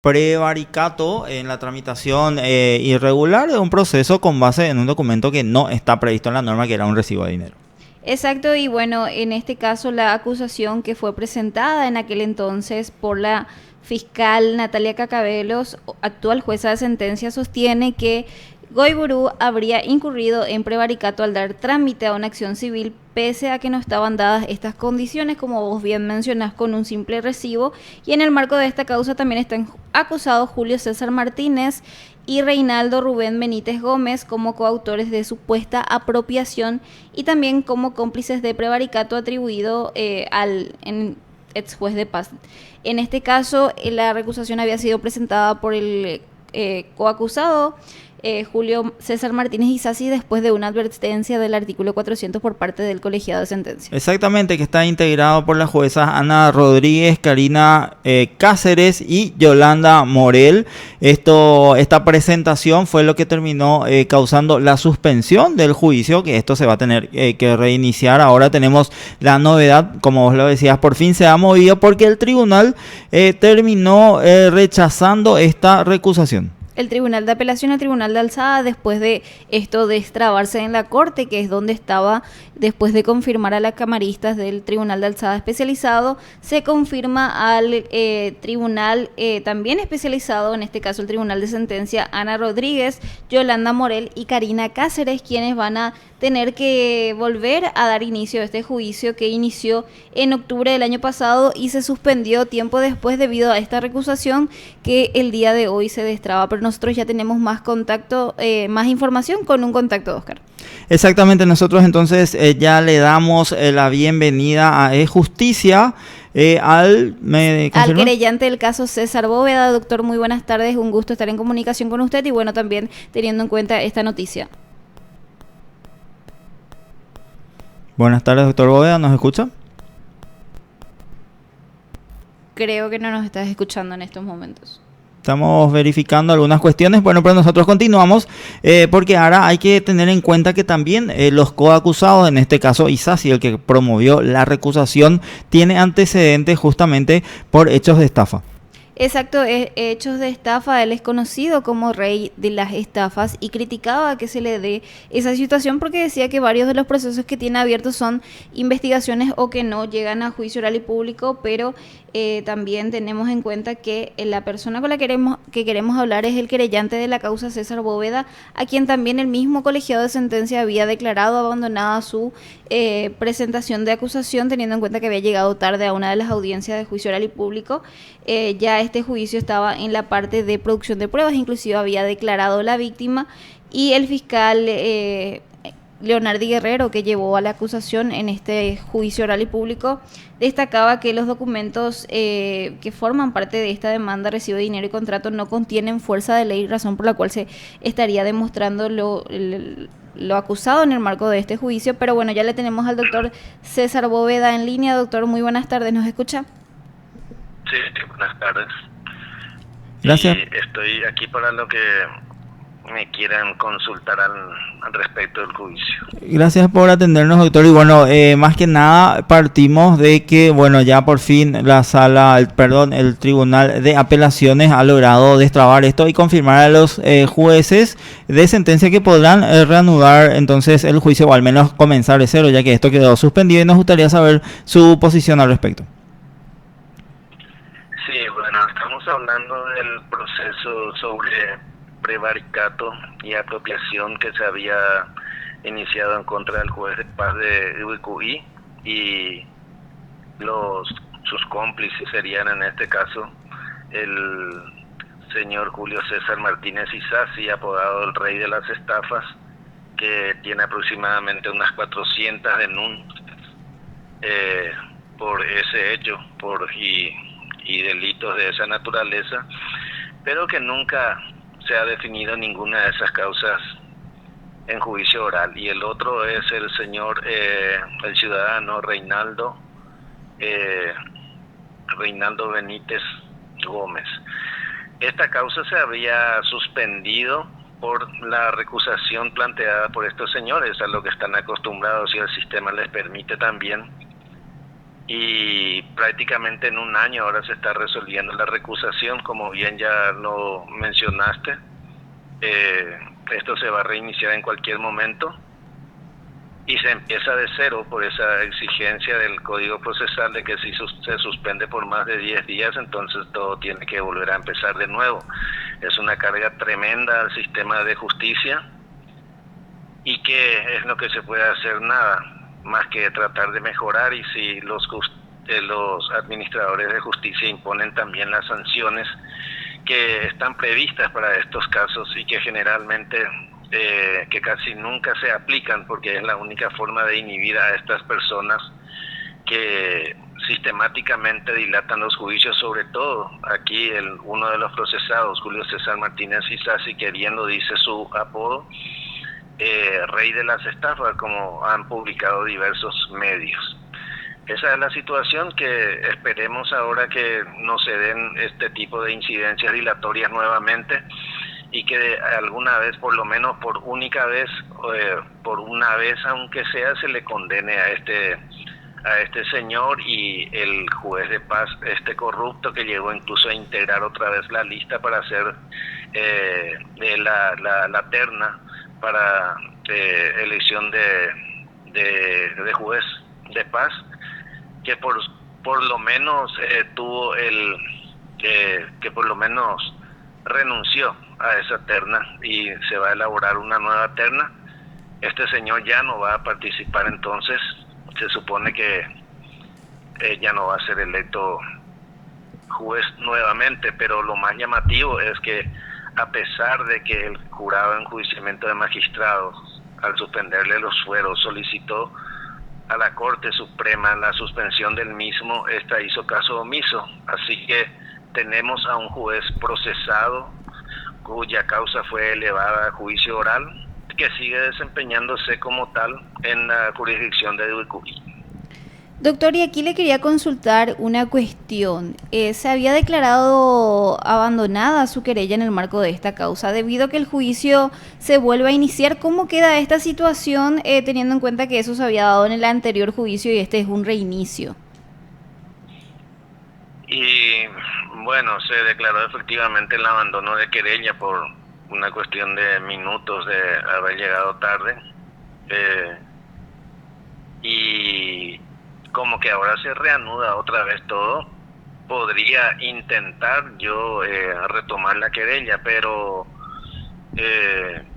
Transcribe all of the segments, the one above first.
prevaricato en la tramitación irregular de un proceso con base en un documento que no está previsto en la norma, que era un recibo de dinero. Exacto, y bueno, en este caso la acusación que fue presentada en aquel entonces por la fiscal Natalia Cacabelos, actual jueza de sentencia, sostiene que Goiburu habría incurrido en prevaricato al dar trámite a una acción civil pese a que no estaban dadas estas condiciones, como vos bien mencionás, con un simple recibo. Y en el marco de esta causa también están acusados Julio César Martínez y Reinaldo Rubén Benítez Gómez como coautores de supuesta apropiación y también como cómplices de prevaricato atribuido al ex juez de paz. En este caso, la recusación había sido presentada por el coacusado Julio César Martínez Isasi después de una advertencia del artículo 400 por parte del colegiado de sentencia. Exactamente, que está integrado por las juezas Ana Rodríguez, Karina Cáceres y Yolanda Morel. Esta presentación fue lo que terminó causando la suspensión del juicio, que esto se va a tener que reiniciar. Ahora tenemos la novedad, como vos lo decías, por fin se ha movido porque el tribunal terminó rechazando esta recusación. El Tribunal de Apelación, el Tribunal de Alzada, después de esto destrabarse en la Corte, que es donde estaba, después de confirmar a las camaristas del Tribunal de Alzada especializado, se confirma al Tribunal también especializado, en este caso el Tribunal de Sentencia, Ana Rodríguez, Yolanda Morel y Karina Cáceres, quienes van a tener que volver a dar inicio a este juicio que inició en octubre del año pasado y se suspendió tiempo después debido a esta recusación que el día de hoy se destraba. Pero nosotros ya tenemos más contacto, más información con un contacto de Oscar. Exactamente, nosotros entonces ya le damos la bienvenida a Justicia al querellante del caso César Bóveda. Doctor, muy buenas tardes, un gusto estar en comunicación con usted y bueno, también teniendo en cuenta esta noticia. Buenas tardes, doctor Bóveda, ¿nos escucha? Creo que no nos estás escuchando en estos momentos. Estamos verificando algunas cuestiones. Bueno, pero nosotros continuamos porque ahora hay que tener en cuenta que también los coacusados, en este caso Isasi, el que promovió la recusación, tiene antecedentes justamente por hechos de estafa. Exacto, hechos de estafa. Él es conocido como rey de las estafas y criticaba que se le dé esa situación porque decía que varios de los procesos que tiene abiertos son investigaciones o que no llegan a juicio oral y público, pero también tenemos en cuenta que la persona con la que queremos hablar es el querellante de la causa César Bóveda, a quien también el mismo colegiado de sentencia había declarado abandonada su presentación de acusación, teniendo en cuenta que había llegado tarde a una de las audiencias de juicio oral y público. Ya este juicio estaba en la parte de producción de pruebas, inclusive había declarado la víctima y el fiscal Leonardo Guerrero, que llevó a la acusación en este juicio oral y público, destacaba que los documentos que forman parte de esta demanda, recibo de dinero y contrato, no contienen fuerza de ley, razón por la cual se estaría demostrando lo acusado en el marco de este juicio. Pero bueno, ya le tenemos al doctor César Bóveda en línea. Doctor, muy buenas tardes, ¿nos escucha? Sí, buenas tardes. Gracias. Y estoy aquí para lo que me quieran consultar al respecto del juicio. Gracias por atendernos, doctor. Y bueno, más que nada partimos de que, bueno, ya por fin el Tribunal de Apelaciones ha logrado destrabar esto y confirmar a los jueces de sentencia que podrán reanudar entonces el juicio o al menos comenzar de cero, ya que esto quedó suspendido y nos gustaría saber su posición al respecto. Sí, bueno, estamos hablando del proceso sobre prevaricato y apropiación que se había iniciado en contra del juez de paz de Ubicuí y sus cómplices serían en este caso el señor Julio César Martínez Isasi, apodado el rey de las estafas, que tiene aproximadamente unas 400 denuncias por ese hecho y delitos de esa naturaleza, pero que nunca se ha definido ninguna de esas causas en juicio oral. Y el otro es el señor, el ciudadano Reinaldo Benítez Gómez. Esta causa se había suspendido por la recusación planteada por estos señores, a lo que están acostumbrados y el sistema les permite también y prácticamente en un año ahora se está resolviendo la recusación, como bien ya lo mencionaste. Esto se va a reiniciar en cualquier momento y se empieza de cero por esa exigencia del Código Procesal de que si se suspende por más de 10 días, entonces todo tiene que volver a empezar de nuevo. Es una carga tremenda al sistema de justicia y que es lo que se puede hacer, nada más que tratar de mejorar, y si los administradores de justicia imponen también las sanciones que están previstas para estos casos y que generalmente que casi nunca se aplican porque es la única forma de inhibir a estas personas que sistemáticamente dilatan los juicios, sobre todo aquí uno de los procesados, Julio César Martínez Isasi, que bien lo dice su apodo, rey de las estafas, como han publicado diversos medios. Esa es la situación, que esperemos ahora que no se den este tipo de incidencias dilatorias nuevamente y que alguna vez, por lo menos por única vez, por una vez aunque sea, se le condene a este señor y el juez de paz, este corrupto que llegó incluso a integrar otra vez la lista para hacer la terna para elección de juez de paz, que por lo menos tuvo que por lo menos renunció a esa terna y se va a elaborar una nueva terna. Este señor ya no va a participar, entonces se supone que ya no va a ser electo juez nuevamente, pero lo más llamativo es que a pesar de que el jurado de enjuiciamiento de magistrados, al suspenderle los fueros, solicitó a la Corte Suprema la suspensión del mismo, esta hizo caso omiso. Así que tenemos a un juez procesado cuya causa fue elevada a juicio oral, que sigue desempeñándose como tal en la jurisdicción de Urucuy. Doctor, y aquí le quería consultar una cuestión. Se había declarado abandonada su querella en el marco de esta causa. Debido a que el juicio se vuelve a iniciar, ¿cómo queda esta situación teniendo en cuenta que eso se había dado en el anterior juicio y este es un reinicio? Y bueno, se declaró efectivamente el abandono de querella por una cuestión de minutos de haber llegado tarde. Y como que ahora se reanuda otra vez todo, podría intentar yo retomar la querella, pero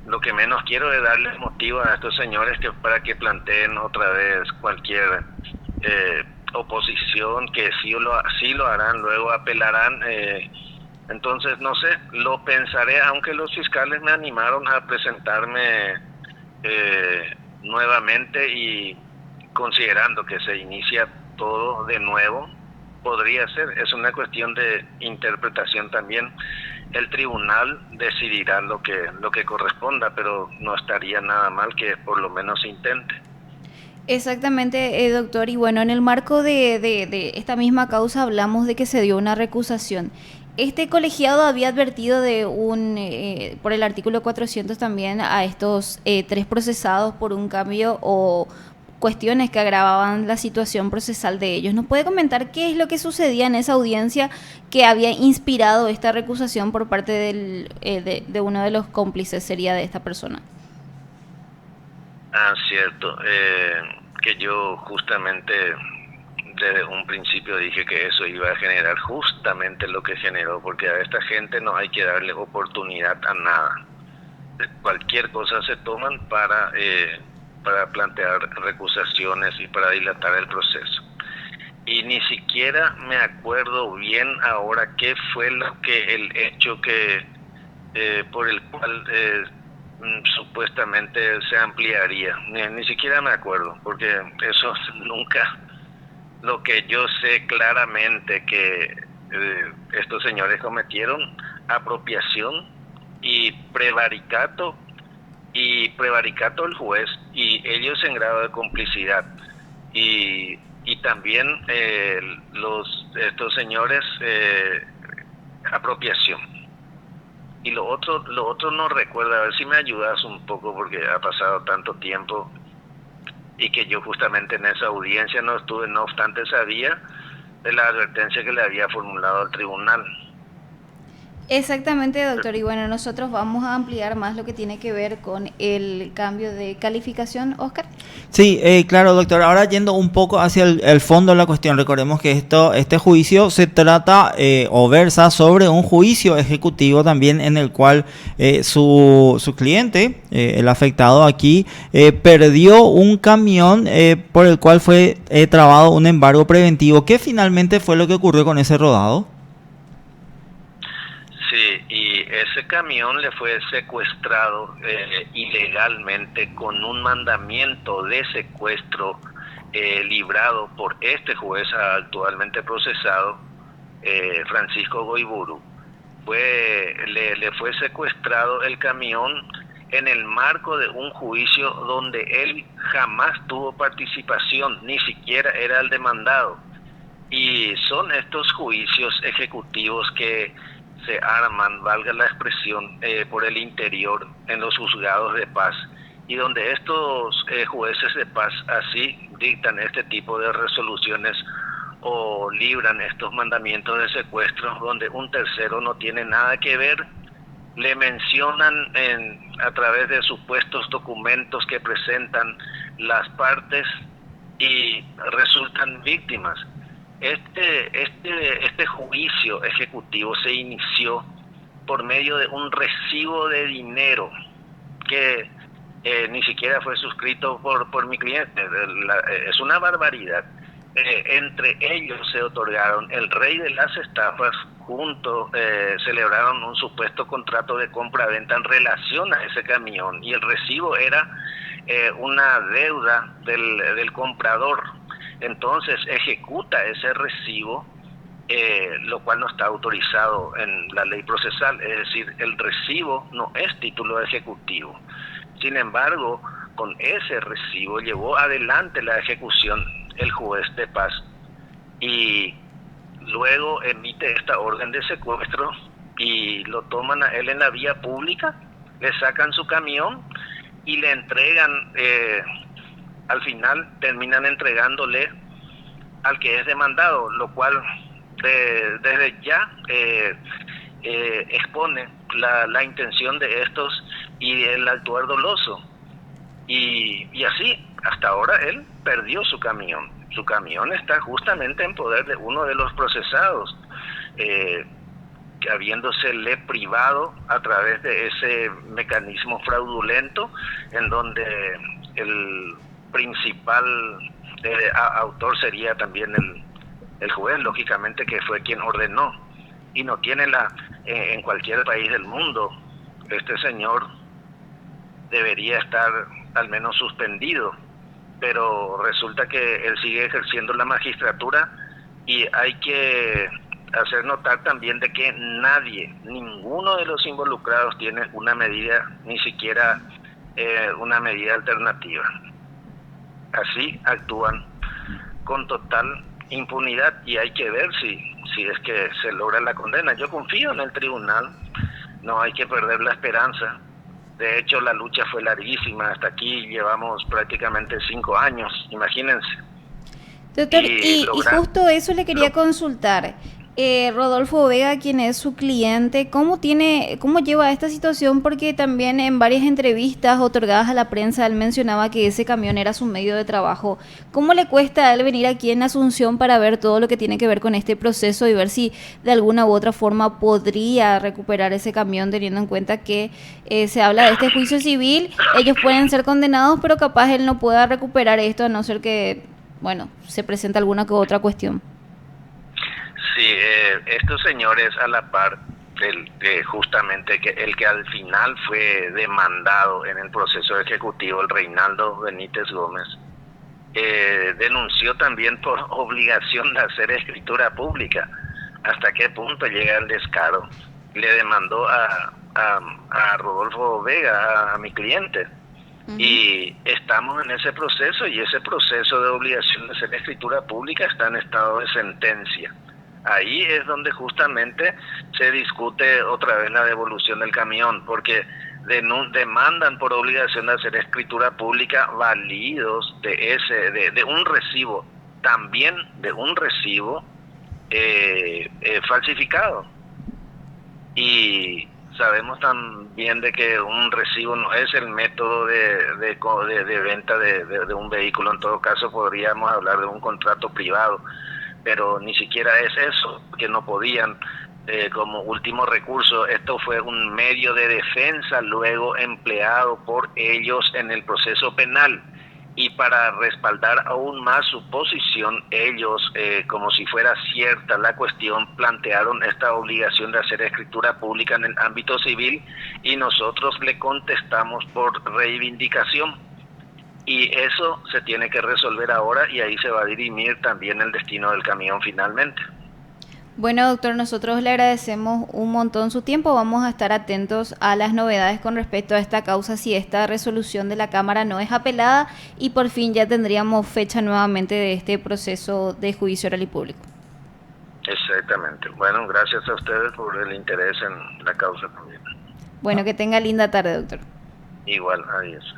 lo que menos quiero es darles motivo a estos señores para que planteen otra vez cualquier oposición, que sí lo harán, luego apelarán. Entonces, no sé, lo pensaré, aunque los fiscales me animaron a presentarme nuevamente, y considerando que se inicia todo de nuevo, podría ser, es una cuestión de interpretación también. El tribunal decidirá lo que corresponda, pero no estaría nada mal que por lo menos intente. Exactamente, doctor. Y bueno, en el marco de esta misma causa hablamos de que se dio una recusación. Este colegiado había advertido por el artículo 400 también a estos tres procesados por un cambio o cuestiones que agravaban la situación procesal de ellos. ¿Nos puede comentar qué es lo que sucedía en esa audiencia que había inspirado esta recusación por parte de uno de los cómplices, sería de esta persona? Ah, cierto, que yo justamente desde un principio dije que eso iba a generar justamente lo que generó, porque a esta gente no hay que darle oportunidad a nada. Cualquier cosa se toman para plantear recusaciones y para dilatar el proceso. Y ni siquiera me acuerdo bien ahora qué fue el hecho que por el cual supuestamente se ampliaría. Ni siquiera me acuerdo, porque eso nunca. Lo que yo sé claramente que estos señores cometieron apropiación y prevaricato el juez, y ellos en grado de complicidad, y también estos señores apropiación. Y lo otro no recuerdo, a ver si me ayudas un poco porque ha pasado tanto tiempo. y que yo justamente en esa audiencia no estuve, no obstante sabía de la advertencia que le había formulado al tribunal. Exactamente, doctor. Y bueno, nosotros vamos a ampliar más lo que tiene que ver con el cambio de calificación, Oscar. Sí, claro, doctor. Ahora yendo un poco hacia el fondo de la cuestión, recordemos que este juicio se trata o versa sobre un juicio ejecutivo también en el cual su cliente, el afectado aquí, perdió un camión por el cual fue trabado un embargo preventivo. ¿Qué finalmente fue lo que ocurrió con ese rodado? Sí, y ese camión le fue secuestrado ilegalmente con un mandamiento de secuestro librado por este juez actualmente procesado, Francisco Goiburu. Le fue secuestrado el camión en el marco de un juicio donde él jamás tuvo participación, ni siquiera era el demandado. Y son estos juicios ejecutivos que se arman, valga la expresión, por el interior en los juzgados de paz, y donde estos jueces de paz así dictan este tipo de resoluciones o libran estos mandamientos de secuestro donde un tercero no tiene nada que ver. Le mencionan a través de supuestos documentos que presentan las partes y resultan víctimas. Este juicio ejecutivo se inició por medio de un recibo de dinero que ni siquiera fue suscrito por mi cliente. Es una barbaridad. Entre ellos se otorgaron el rey de las estafas, celebraron un supuesto contrato de compra-venta en relación a ese camión, y el recibo era una deuda del comprador. Entonces ejecuta ese recibo, lo cual no está autorizado en la ley procesal, es decir, el recibo no es título ejecutivo. Sin embargo, con ese recibo llevó adelante la ejecución el juez de paz y luego emite esta orden de secuestro y lo toman a él en la vía pública, le sacan su camión y le entregan, al final terminan entregándole al que es demandado, lo cual desde ya expone la intención de estos y el actuar doloso. Y así, hasta ahora él perdió su camión. Su camión está justamente en poder de uno de los procesados, que habiéndosele privado a través de ese mecanismo fraudulento, en donde el principal autor sería también el juez, lógicamente, que fue quien ordenó. Y no tiene en cualquier país del mundo, este señor debería estar al menos suspendido, pero resulta que él sigue ejerciendo la magistratura, y hay que hacer notar también de que ninguno de los involucrados tiene una medida, ni siquiera una medida alternativa. Así actúan con total impunidad, y hay que ver si es que se logra la condena. Yo confío en el tribunal, no hay que perder la esperanza. De hecho, la lucha fue larguísima, hasta aquí llevamos prácticamente 5 años, imagínense. Doctor, y justo eso le quería consultar. Rodolfo Vega, quien es su cliente, ¿cómo lleva esta situación? Porque también en varias entrevistas otorgadas a la prensa él mencionaba que ese camión era su medio de trabajo. ¿Cómo le cuesta a él venir aquí en Asunción para ver todo lo que tiene que ver con este proceso y ver si de alguna u otra forma podría recuperar ese camión, teniendo en cuenta que se habla de este juicio civil? Ellos pueden ser condenados, pero capaz él no pueda recuperar esto, a no ser que, bueno, se presente alguna que otra cuestión. Sí, estos señores, a la par justamente el que al final fue demandado en el proceso ejecutivo, el Reinaldo Benítez Gómez, denunció también por obligación de hacer escritura pública. ¿Hasta qué punto llega el descaro? Le demandó a Rodolfo Vega, a mi cliente. Uh-huh. Y estamos en ese proceso, y ese proceso de obligación de hacer escritura pública está en estado de sentencia. Ahí es donde justamente se discute otra vez la devolución del camión, porque demandan por obligación de hacer escritura pública válidos de un recibo, también de un recibo falsificado. Y sabemos también de que un recibo no es el método de venta de un vehículo. En todo caso podríamos hablar de un contrato privado, pero ni siquiera es eso, que no podían, como último recurso. Esto fue un medio de defensa luego empleado por ellos en el proceso penal. Y para respaldar aún más su posición, ellos, como si fuera cierta la cuestión, plantearon esta obligación de hacer escritura pública en el ámbito civil, y nosotros le contestamos por reivindicación. Y eso se tiene que resolver ahora, y ahí se va a dirimir también el destino del camión finalmente. Bueno, doctor, nosotros le agradecemos un montón su tiempo. Vamos a estar atentos a las novedades con respecto a esta causa, si esta resolución de la Cámara no es apelada, y por fin ya tendríamos fecha nuevamente de este proceso de juicio oral y público. Exactamente. Bueno, gracias a ustedes por el interés en la causa también. Bueno, que tenga linda tarde, doctor. Igual, adiós.